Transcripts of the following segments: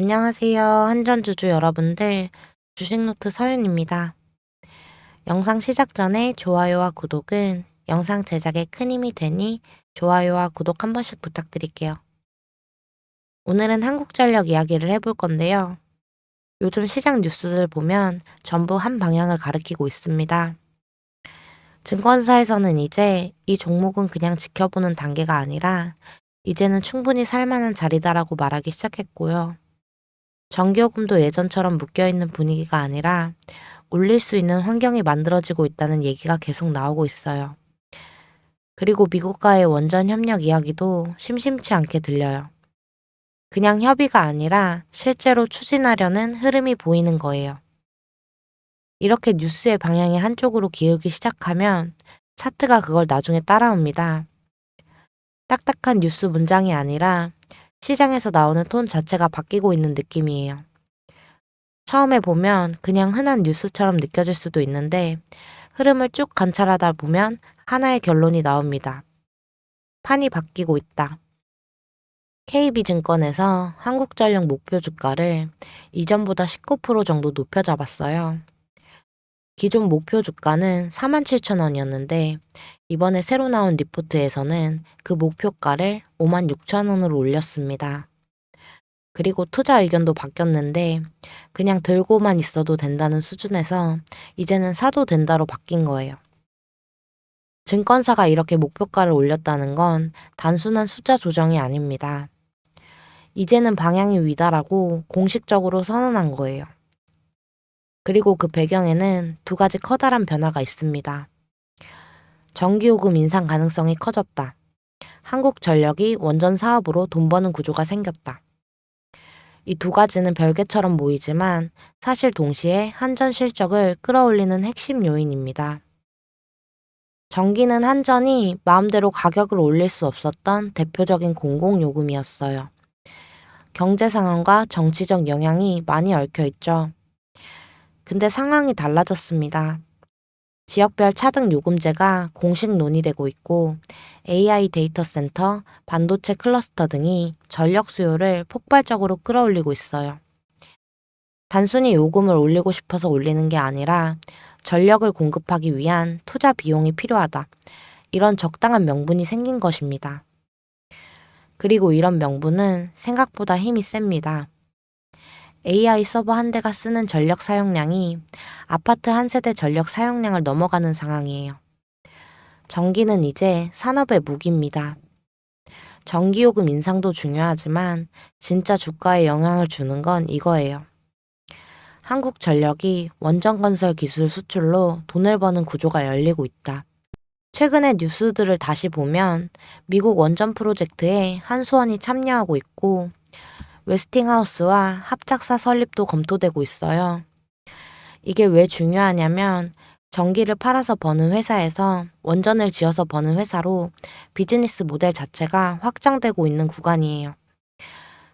안녕하세요. 한전주주 여러분들. 주식노트 서윤입니다. 영상 시작 전에 좋아요와 구독은 영상 제작에 큰 힘이 되니 좋아요와 구독 한 번씩 부탁드릴게요. 오늘은 한국전력 이야기를 해볼 건데요. 요즘 시장 뉴스들 보면 전부 한 방향을 가리키고 있습니다. 증권사에서는 이제 이 종목은 그냥 지켜보는 단계가 아니라 이제는 충분히 살만한 자리다라고 말하기 시작했고요. 전기요금도 예전처럼 묶여있는 분위기가 아니라 올릴 수 있는 환경이 만들어지고 있다는 얘기가 계속 나오고 있어요. 그리고 미국과의 원전 협력 이야기도 심심치 않게 들려요. 그냥 협의가 아니라 실제로 추진하려는 흐름이 보이는 거예요. 이렇게 뉴스의 방향이 한쪽으로 기울기 시작하면 차트가 그걸 나중에 따라옵니다. 딱딱한 뉴스 문장이 아니라 시장에서 나오는 톤 자체가 바뀌고 있는 느낌이에요. 처음에 보면 그냥 흔한 뉴스처럼 느껴질 수도 있는데 흐름을 쭉 관찰하다 보면 하나의 결론이 나옵니다. 판이 바뀌고 있다. KB증권에서 한국전력 목표 주가를 이전보다 19% 정도 높여 잡았어요. 기존 목표 주가는 47,000원이었는데 이번에 새로 나온 리포트에서는 그 목표가를 56,000원으로 올렸습니다. 그리고 투자 의견도 바뀌었는데 그냥 들고만 있어도 된다는 수준에서 이제는 사도 된다로 바뀐 거예요. 증권사가 이렇게 목표가를 올렸다는 건 단순한 숫자 조정이 아닙니다. 이제는 방향이 위다라고 공식적으로 선언한 거예요. 그리고 그 배경에는 두 가지 커다란 변화가 있습니다. 전기요금 인상 가능성이 커졌다. 한국전력이 원전 사업으로 돈 버는 구조가 생겼다. 이 두 가지는 별개처럼 보이지만 사실 동시에 한전 실적을 끌어올리는 핵심 요인입니다. 전기는 한전이 마음대로 가격을 올릴 수 없었던 대표적인 공공요금이었어요. 경제 상황과 정치적 영향이 많이 얽혀 있죠. 근데 상황이 달라졌습니다. 지역별 차등 요금제가 공식 논의되고 있고 AI 데이터 센터, 반도체 클러스터 등이 전력 수요를 폭발적으로 끌어올리고 있어요. 단순히 요금을 올리고 싶어서 올리는 게 아니라 전력을 공급하기 위한 투자 비용이 필요하다. 이런 적당한 명분이 생긴 것입니다. 그리고 이런 명분은 생각보다 힘이 셉니다. AI 서버 한 대가 쓰는 전력 사용량이 아파트 한 세대 전력 사용량을 넘어가는 상황이에요. 전기는 이제 산업의 무기입니다. 전기요금 인상도 중요하지만 진짜 주가에 영향을 주는 건 이거예요. 한국전력이 원전건설 기술 수출로 돈을 버는 구조가 열리고 있다. 최근의 뉴스들을 다시 보면 미국 원전 프로젝트에 한수원이 참여하고 있고 웨스팅하우스와 합작사 설립도 검토되고 있어요. 이게 왜 중요하냐면 전기를 팔아서 버는 회사에서 원전을 지어서 버는 회사로 비즈니스 모델 자체가 확장되고 있는 구간이에요.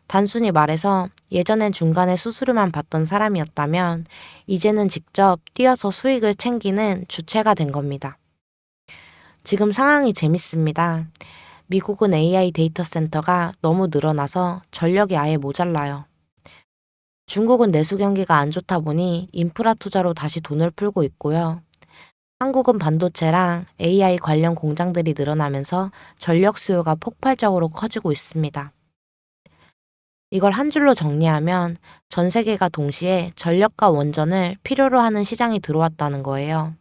단순히 말해서 예전엔 중간에 수수료만 받던 사람이었다면 이제는 직접 뛰어서 수익을 챙기는 주체가 된 겁니다. 지금 상황이 재밌습니다. 미국은 AI 데이터 센터가 너무 늘어나서 전력이 아예 모자라요. 중국은 내수 경기가 안 좋다 보니 인프라 투자로 다시 돈을 풀고 있고요. 한국은 반도체랑 AI 관련 공장들이 늘어나면서 전력 수요가 폭발적으로 커지고 있습니다. 이걸 한 줄로 정리하면 전 세계가 동시에 전력과 원전을 필요로 하는 시장이 들어왔다는 거예요.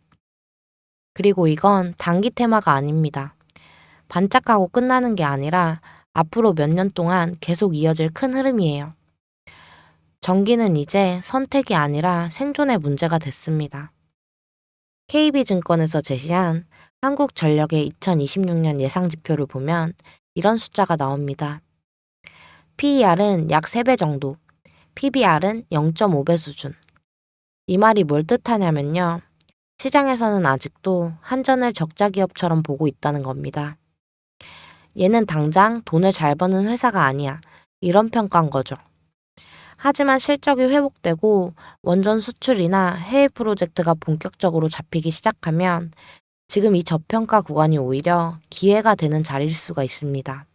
그리고 이건 단기 테마가 아닙니다. 반짝하고 끝나는 게 아니라 앞으로 몇 년 동안 계속 이어질 큰 흐름이에요. 전기는 이제 선택이 아니라 생존의 문제가 됐습니다. KB증권에서 제시한 한국전력의 2026년 예상지표를 보면 이런 숫자가 나옵니다. PER은 약 3배 정도, PBR은 0.5배 수준. 이 말이 뭘 뜻하냐면요. 시장에서는 아직도 한전을 적자 기업처럼 보고 있다는 겁니다. 얘는 당장 돈을 잘 버는 회사가 아니야. 이런 평가인 거죠. 하지만 실적이 회복되고 원전 수출이나 해외 프로젝트가 본격적으로 잡히기 시작하면 지금 이 저평가 구간이 오히려 기회가 되는 자리일 수가 있습니다.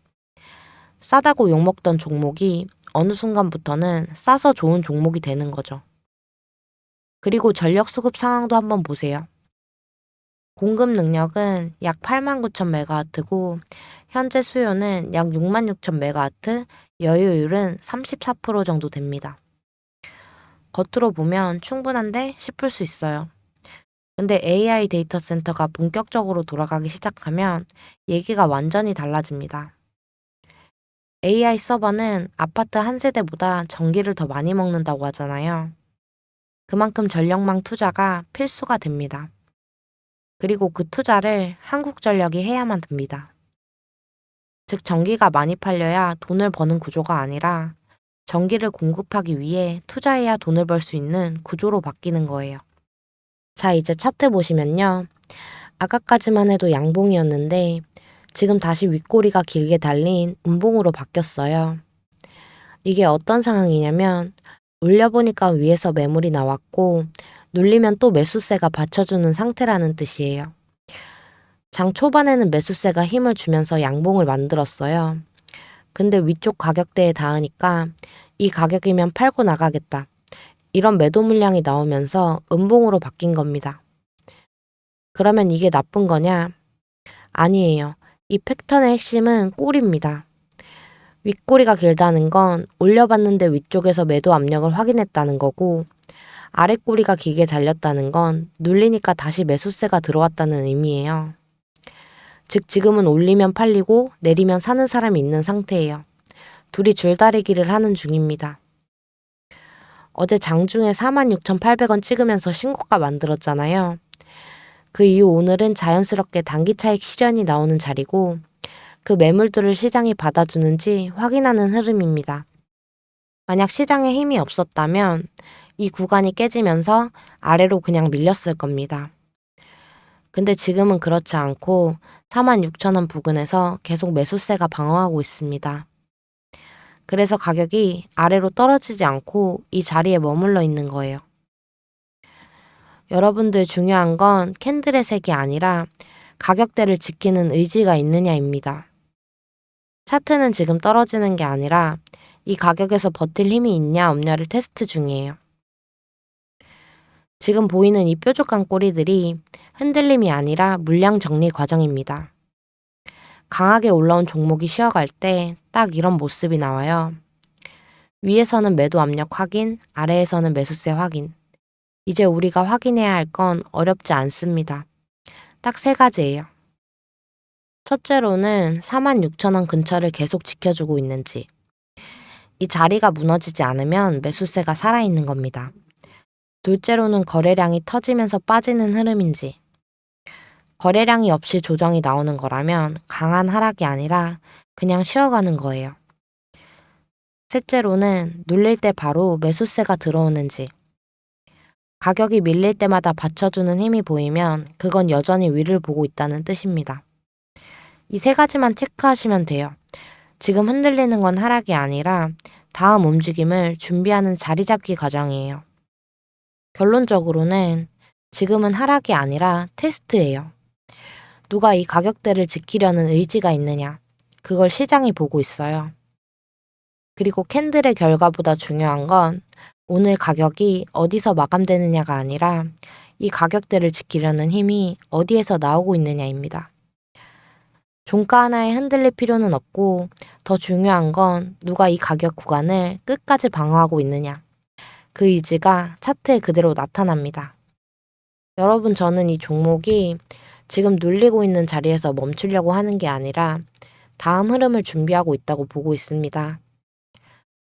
싸다고 욕먹던 종목이 어느 순간부터는 싸서 좋은 종목이 되는 거죠. 그리고 전력 수급 상황도 한번 보세요. 공급 능력은 약 89,000메가와트고 현재 수요는 약 66,000메가와트, 여유율은 34% 정도 됩니다. 겉으로 보면 충분한데 싶을 수 있어요. 근데 AI 데이터 센터가 본격적으로 돌아가기 시작하면 얘기가 완전히 달라집니다. AI 서버는 아파트 한 세대보다 전기를 더 많이 먹는다고 하잖아요. 그만큼 전력망 투자가 필수가 됩니다. 그리고 그 투자를 한국전력이 해야만 됩니다. 즉, 전기가 많이 팔려야 돈을 버는 구조가 아니라 전기를 공급하기 위해 투자해야 돈을 벌 수 있는 구조로 바뀌는 거예요. 자, 이제 차트 보시면요. 아까까지만 해도 양봉이었는데 지금 다시 윗꼬리가 길게 달린 음봉으로 바뀌었어요. 이게 어떤 상황이냐면 올려보니까 위에서 매물이 나왔고 눌리면 또 매수세가 받쳐주는 상태라는 뜻이에요. 장 초반에는 매수세가 힘을 주면서 양봉을 만들었어요. 근데 위쪽 가격대에 닿으니까 이 가격이면 팔고 나가겠다. 이런 매도 물량이 나오면서 음봉으로 바뀐 겁니다. 그러면 이게 나쁜 거냐? 아니에요. 이 패턴의 핵심은 꼬리입니다. 윗꼬리가 길다는 건 올려봤는데 위쪽에서 매도 압력을 확인했다는 거고, 아랫꼬리가 길게 달렸다는 건 눌리니까 다시 매수세가 들어왔다는 의미예요. 즉, 지금은 올리면 팔리고 내리면 사는 사람이 있는 상태예요. 둘이 줄다리기를 하는 중입니다. 어제 장중에 46,800원 찍으면서 신고가 만들었잖아요. 그 이후 오늘은 자연스럽게 단기 차익 실현이 나오는 자리고 그 매물들을 시장이 받아주는지 확인하는 흐름입니다. 만약 시장에 힘이 없었다면 이 구간이 깨지면서 아래로 그냥 밀렸을 겁니다. 근데 지금은 그렇지 않고 46,000원 부근에서 계속 매수세가 방어하고 있습니다. 그래서 가격이 아래로 떨어지지 않고 이 자리에 머물러 있는 거예요. 여러분들 중요한 건 캔들의 색이 아니라 가격대를 지키는 의지가 있느냐입니다. 차트는 지금 떨어지는 게 아니라 이 가격에서 버틸 힘이 있냐 없냐를 테스트 중이에요. 지금 보이는 이 뾰족한 꼬리들이 흔들림이 아니라 물량 정리 과정입니다. 강하게 올라온 종목이 쉬어갈 때 딱 이런 모습이 나와요. 위에서는 매도 압력 확인, 아래에서는 매수세 확인. 이제 우리가 확인해야 할 건 어렵지 않습니다. 딱 세 가지예요. 첫째로는 46,000원 근처를 계속 지켜주고 있는지. 이 자리가 무너지지 않으면 매수세가 살아있는 겁니다. 둘째로는 거래량이 터지면서 빠지는 흐름인지. 거래량이 없이 조정이 나오는 거라면 강한 하락이 아니라 그냥 쉬어가는 거예요. 셋째로는 눌릴 때 바로 매수세가 들어오는지. 가격이 밀릴 때마다 받쳐주는 힘이 보이면 그건 여전히 위를 보고 있다는 뜻입니다. 이 세 가지만 체크하시면 돼요. 지금 흔들리는 건 하락이 아니라 다음 움직임을 준비하는 자리 잡기 과정이에요. 결론적으로는 지금은 하락이 아니라 테스트예요. 누가 이 가격대를 지키려는 의지가 있느냐, 그걸 시장이 보고 있어요. 그리고 캔들의 결과보다 중요한 건 오늘 가격이 어디서 마감되느냐가 아니라 이 가격대를 지키려는 힘이 어디에서 나오고 있느냐입니다. 종가 하나에 흔들릴 필요는 없고 더 중요한 건 누가 이 가격 구간을 끝까지 방어하고 있느냐. 그 의지가 차트에 그대로 나타납니다. 여러분, 저는 이 종목이 지금 눌리고 있는 자리에서 멈추려고 하는 게 아니라 다음 흐름을 준비하고 있다고 보고 있습니다.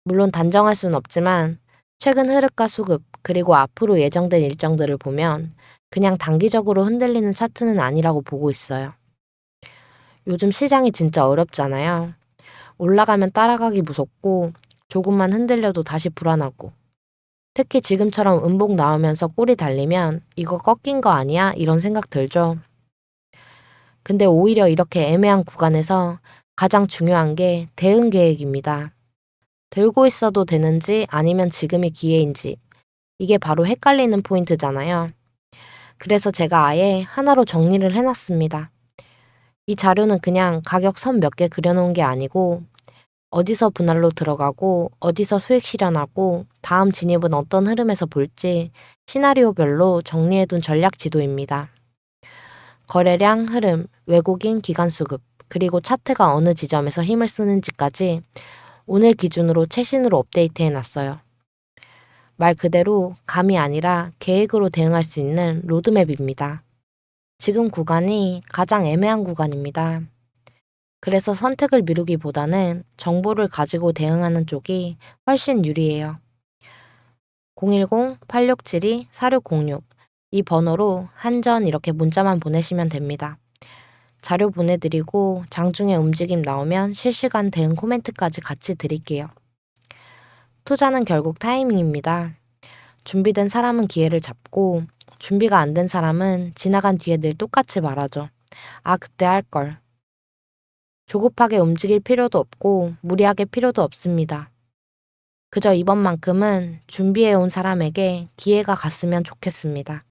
물론 단정할 수는 없지만 최근 흐름과 수급 그리고 앞으로 예정된 일정들을 보면 그냥 단기적으로 흔들리는 차트는 아니라고 보고 있어요. 요즘 시장이 진짜 어렵잖아요. 올라가면 따라가기 무섭고 조금만 흔들려도 다시 불안하고 특히 지금처럼 음봉 나오면서 꼬리 달리면 이거 꺾인 거 아니야? 이런 생각 들죠. 근데 오히려 이렇게 애매한 구간에서 가장 중요한 게 대응 계획입니다. 들고 있어도 되는지 아니면 지금이 기회인지 이게 바로 헷갈리는 포인트잖아요. 그래서 제가 아예 하나로 정리를 해놨습니다. 이 자료는 그냥 가격 선 몇 개 그려놓은 게 아니고 어디서 분할로 들어가고 어디서 수익 실현하고 다음 진입은 어떤 흐름에서 볼지 시나리오별로 정리해둔 전략 지도입니다. 거래량 흐름, 외국인 기관 수급, 그리고 차트가 어느 지점에서 힘을 쓰는지까지 오늘 기준으로 최신으로 업데이트해 놨어요. 말 그대로 감이 아니라 계획으로 대응할 수 있는 로드맵입니다. 지금 구간이 가장 애매한 구간입니다. 그래서 선택을 미루기보다는 정보를 가지고 대응하는 쪽이 훨씬 유리해요. 010-8672-4606 이 번호로 한전 이렇게 문자만 보내시면 됩니다. 자료 보내드리고 장중에 움직임 나오면 실시간 대응 코멘트까지 같이 드릴게요. 투자는 결국 타이밍입니다. 준비된 사람은 기회를 잡고 준비가 안 된 사람은 지나간 뒤에 늘 똑같이 말하죠. 아, 그때 할 걸. 조급하게 움직일 필요도 없고 무리하게 필요도 없습니다. 그저 이번만큼은 준비해온 사람에게 기회가 갔으면 좋겠습니다.